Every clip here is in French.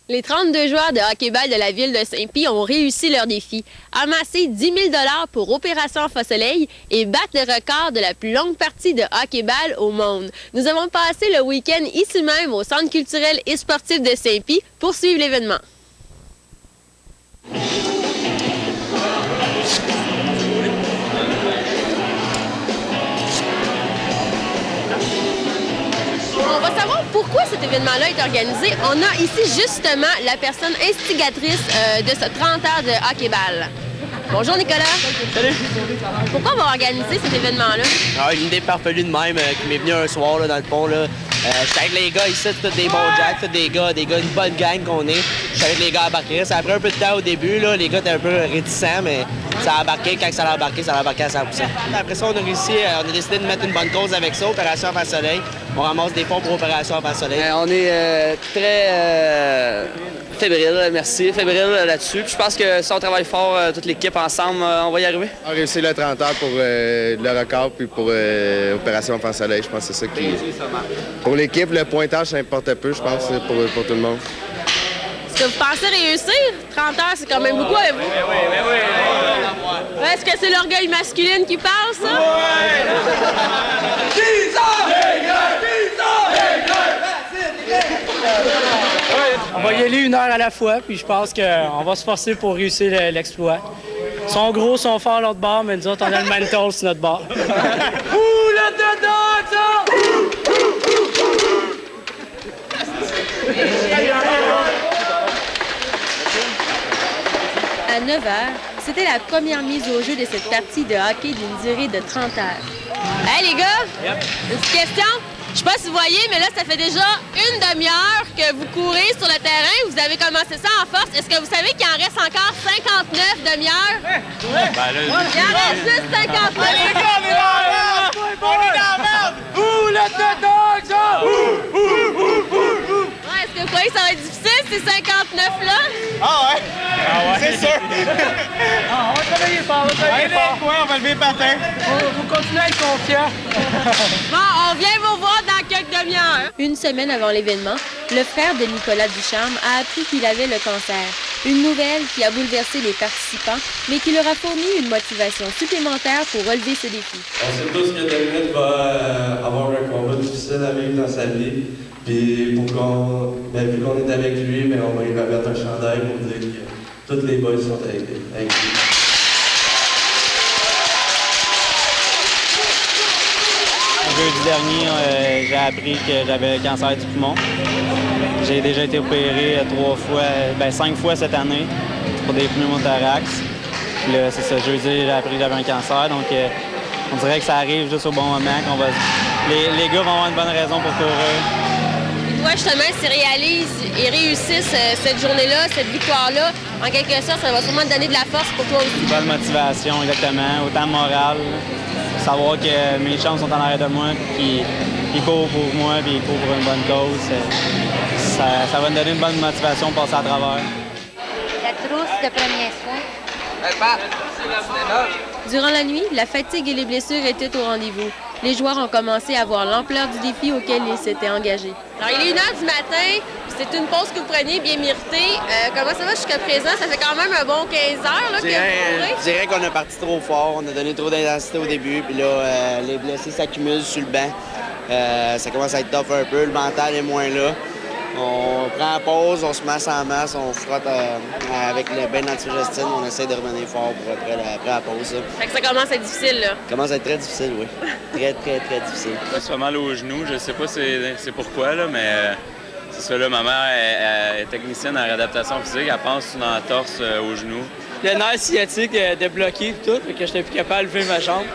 Les 32 joueurs de hockey-ball de la ville de Saint-Pie ont réussi leur défi, amasser 10 000 $ pour Opération Enfant-Soleil et battre le record de la plus longue partie de hockey-ball au monde. Nous avons passé le week-end ici même au Centre culturel et sportif de Saint-Pie pour suivre l'événement. On va savoir pourquoi cet événement-là est organisé. On a ici justement la personne instigatrice de ce 30 heures de hockey-ball. Bonjour Nicolas. Salut. Pourquoi on va organiser cet événement-là? Une idée parfaite de même qui m'est venue un soir là, dans le pont. J'étais avec les gars ici, tous des bons jacks, tous des gars, une bonne gang qu'on est. J'étais avec les gars à embarquer. Ça a pris un peu de temps au début. Là. Les gars étaient un peu réticents, mais ça a embarqué. Quand ça a embarqué à 100%. Après ça, on a réussi, on a décidé de mettre une bonne cause avec ça, Opération Enfant-Soleil. On ramasse des fonds pour Opération Enfant-Soleil. On est très fébrile, merci, fébrile là-dessus. Puis je pense que si on travaille fort, toute l'équipe ensemble, on va y arriver. On a réussi le 30 heures pour le record, puis pour Opération Enfant-Soleil. Je pense que c'est ça qui... Pour l'équipe, le pointage, ça importe peu, je pense, pour tout le monde. Est-ce que vous pensez réussir? 30 heures, c'est quand même beaucoup avec vous. Oui. Est-ce que c'est l'orgueil masculin qui parle, ça? Oui! 10 ans! On va y aller une heure à la fois, puis je pense qu'on va se forcer pour réussir l'exploit. Ils sont gros, ils sont forts l'autre bord, mais nous autres, on a le mental sur notre bord. Ouh, le dedans, ça! À 9 h, c'était la première mise au jeu de cette partie de hockey d'une durée de 30 heures. Hey les gars, une petite question. Je sais pas si vous voyez, mais là, ça fait déjà une demi-heure que vous courez sur le terrain. Vous avez commencé ça en force. Est-ce que vous savez qu'il en reste encore 59 demi-heures? Ouais. Il en reste juste 59. Les gars, on est dans la merde! On est dans la merde! Ouh, le dedans, ça! Ouais, est-ce que vous croyez que ça va être difficile, ces 59-là? Ah ouais? C'est sûr! On va travailler fort, On va lever le patin. Faut continuer à être confiant. Bon, on vient vous voir dans quelques demi-heures. Une semaine avant l'événement, le frère de Nicolas Ducharme a appris qu'il avait le cancer. Une nouvelle qui a bouleversé les participants, mais qui leur a fourni une motivation supplémentaire pour relever ce défi. On sait tous que David va avoir un combat difficile à vivre dans sa vie. Puis vu qu'on est avec lui, mais on va lui remettre un chandail pour dire que tous les boys sont avec lui. Jeudi dernier, j'ai appris que j'avais le cancer du poumon. J'ai déjà été opéré 5 fois cette année pour des pneumothorax. Puis là, c'est ça, jeudi, j'ai appris que j'avais un cancer. Donc, on dirait que ça arrive juste au bon moment. Les gars vont avoir une bonne raison pour courir. Et toi, justement, s'ils réalisent et réussissent cette journée-là, cette victoire-là, en quelque sorte, ça va sûrement te donner de la force pour toi aussi. Une bonne motivation, exactement. Autant morale. Savoir que mes chums sont en arrière de moi, puis qu'ils courent pour moi, puis ils courent pour une bonne cause. Ça va me donner une bonne motivation pour passer à travers. La trousse de premiers soins. Durant la nuit, la fatigue et les blessures étaient au rendez-vous. Les joueurs ont commencé à voir l'ampleur du défi auquel ils s'étaient engagés. Alors, il est 1 h du matin, c'est une pause que vous preniez bien méritée. Comment ça va jusqu'à présent? Ça fait quand même un bon 15 heures là, que vous courez. Je dirais qu'on a parti trop fort, on a donné trop d'intensité au début, puis là, les blessés s'accumulent sur le banc. Ça commence à être tough un peu, le mental est moins là. On prend la pause, on se masse en masse, on frotte avec le bain d'antigestine, on essaie de revenir fort pour après la pause. Ça. Fait que ça commence à être difficile, là. Ça commence à être très difficile, oui. Très, très, très difficile. Ça fait mal aux genoux, je sais pas c'est pourquoi, là, mais c'est ça, là, ma mère est technicienne en réadaptation physique, elle pense une entorse aux genoux. Le nerf sciatique débloqué et tout, fait que j'étais plus capable de lever ma jambe.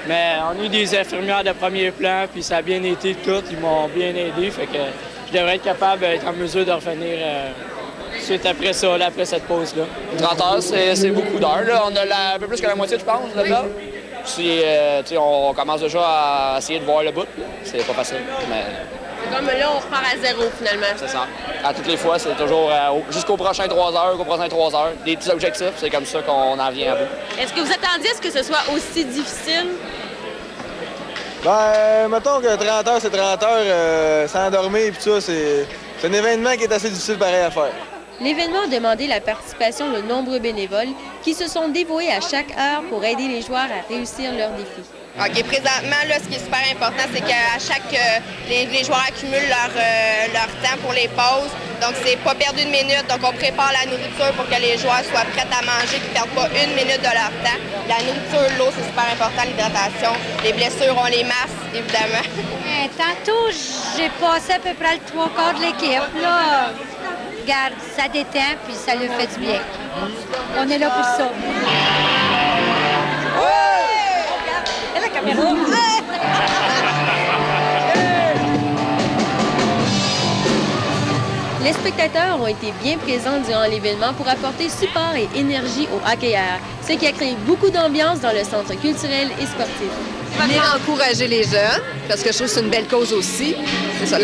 Mais on a eu des infirmières de premier plan, puis ça a bien été tout, ils m'ont bien aidé, fait que je devrais être capable d'être en mesure de revenir suite après ça, là, après cette pause-là. 30 heures, c'est beaucoup d'heures. Là. On a un peu plus que la moitié, je pense, là-dedans. Puis, on commence déjà à essayer de voir le bout. C'est pas facile, mais... Comme là, on repart à zéro, finalement. C'est ça. À toutes les fois, c'est toujours jusqu'au prochain 3 heures, des petits objectifs. C'est comme ça qu'on en vient à bout. Est-ce que vous attendiez à ce que ce soit aussi difficile? Ben, mettons que 30 heures, c'est 30 heures sans dormir et tout ça, c'est un événement qui est assez difficile pareil à faire. L'événement a demandé la participation de nombreux bénévoles qui se sont dévoués à chaque heure pour aider les joueurs à réussir leurs défis. OK, présentement, là, ce qui est super important, c'est qu'à chaque... les joueurs accumulent leur temps pour les pauses. Donc, c'est pas perdre une minute. Donc, on prépare la nourriture pour que les joueurs soient prêts à manger, qu'ils ne perdent pas une minute de leur temps. La nourriture, l'eau, c'est super important, l'hydratation. Les blessures, on les masse, évidemment. Tantôt, j'ai passé à peu près le 3/4 de l'équipe. Là, regarde, ça détend, puis ça lui fait du bien. On est là pour ça. La caméra. Les spectateurs ont été bien présents durant l'événement pour apporter support et énergie aux hockeyeurs, ce qui a créé beaucoup d'ambiance dans le centre culturel et sportif. Venir encourager les jeunes, parce que je trouve que c'est une belle cause aussi. C'est ça,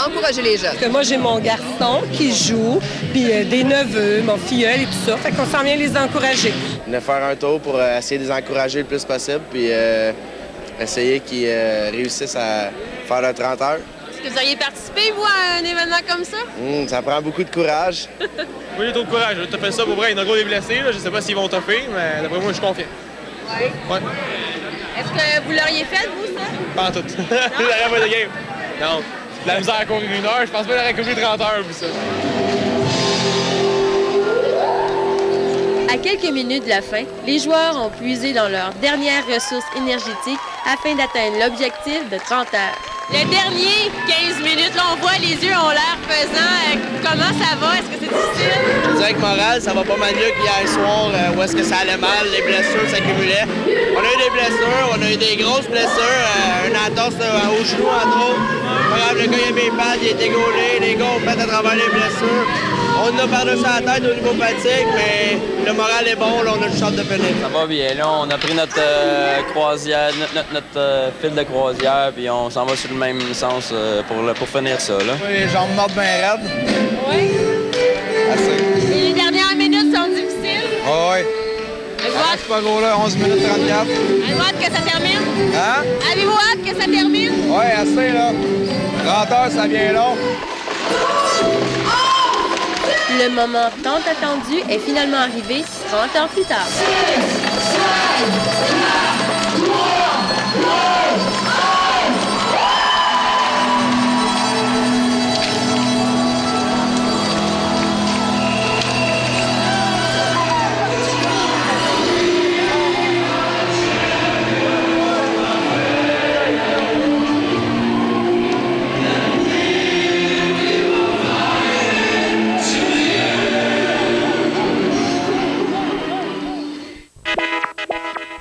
encourager les jeunes. Parce que moi, j'ai mon garçon qui joue, puis des neveux, mon filleul et tout ça. Fait qu'on s'en vient les encourager. De faire un tour pour essayer de les encourager le plus possible, puis essayer qu'ils réussissent à faire le 30 heures. Est-ce que vous auriez participé, vous, à un événement comme ça? Ça prend beaucoup de courage. Oui, j'ai trop de courage. Je vais toffer ça pour vrai. Il y en a gros des blessés. Là. Je sais pas s'ils vont toffer, mais d'après moi, je suis confiant. Oui. Ouais. Est-ce que vous l'auriez fait, vous, ça? Pas en tout. J'aurais pas de game. Non. La misère à courir 1 heure. Je pense pas que j'aurais couru 30 heures, puis ça. À quelques minutes de la fin, les joueurs ont puisé dans leurs dernières ressources énergétiques afin d'atteindre l'objectif de 30 heures. Le dernier 15 minutes, là, on voit les yeux ont l'air pesants. Comment ça va? Est-ce que c'est difficile? Je dirais que moral, ça va pas mal mieux qu'hier soir, où est-ce que ça allait mal, les blessures s'accumulaient. On a eu des blessures, on a eu des grosses blessures, un entorse au genou, entre autres. Pas grave, le gars, il a mis les pattes, il a été gaulé, les gars ont fait à travers les blessures. On a par-dessus la tête au niveau fatigue, mais le moral est bon, là, on a le champ de finir. Ça va bien, là, on a pris notre croisière, notre fil de croisière, puis on s'en va sur le même sens pour finir ça, là. Oui, les jambes mordent bien raides. Oui. Assez. Et les dernières minutes sont difficiles? Oui. Je suis pas gros là, 11 minutes 34. Avez-vous hâte que ça termine? Hein? Avez-vous hâte que ça termine? Oui, assez là. 30 heures, ça vient long. Le moment tant attendu est finalement arrivé 30 heures plus tard.